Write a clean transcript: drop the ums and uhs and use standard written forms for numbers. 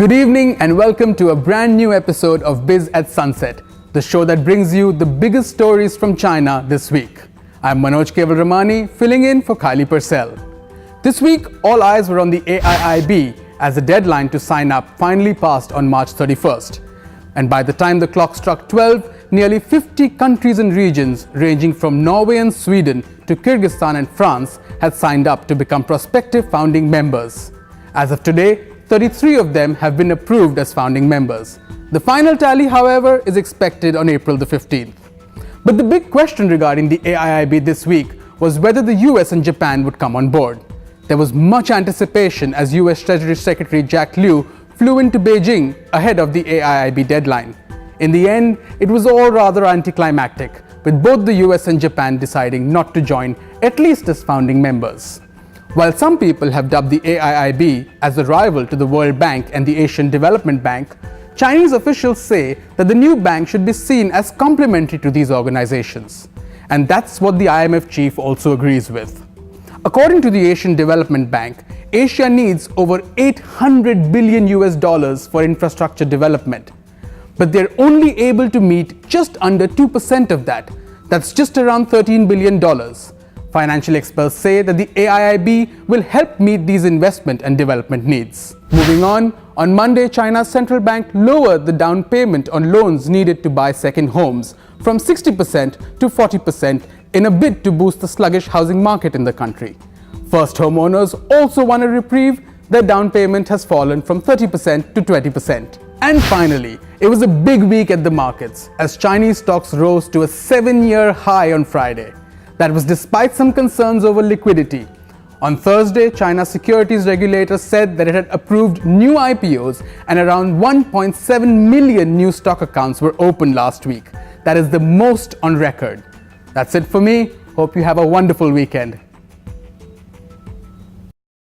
Good evening and welcome to a brand new episode of Biz at Sunset, the show that brings you the biggest stories from China this week. I'm Manoj Kevalramani, filling in for Kylie Purcell. This week, all eyes were on the AIIB as the deadline to sign up finally passed on March 31st. And by the time the clock struck 12, nearly 50 countries and regions ranging from Norway and Sweden to Kyrgyzstan and France had signed up to become prospective founding members. As of today, 33 of them have been approved as founding members. The final tally, however, is expected on April the 15th. But the big question regarding the AIIB this week was whether the US and Japan would come on board. There was much anticipation as US Treasury Secretary Jack Lew flew into Beijing ahead of the AIIB deadline. In the end, it was all rather anticlimactic, with both the US and Japan deciding not to join, at least as founding members. While some people have dubbed the AIIB as a rival to the World Bank and the Asian Development Bank, Chinese officials say that the new bank should be seen as complementary to these organizations. And that's what the IMF chief also agrees with. According to the Asian Development Bank, Asia needs over $800 billion for infrastructure development. But they're only able to meet just under 2% of that. That's just around $13 billion. Financial experts say that the AIIB will help meet these investment and development needs. Moving on Monday, China's central bank lowered the down payment on loans needed to buy second homes from 60% to 40% in a bid to boost the sluggish housing market in the country. First homeowners also want a reprieve. Their down payment has fallen from 30% to 20%. And finally, it was a big week at the markets as Chinese stocks rose to a 7-year high on Friday. That was despite some concerns over liquidity. On Thursday, China's securities regulator said that it had approved new IPOs and around 1.7 million new stock accounts were opened last week. That is the most on record. That's it for me. Hope you have a wonderful weekend.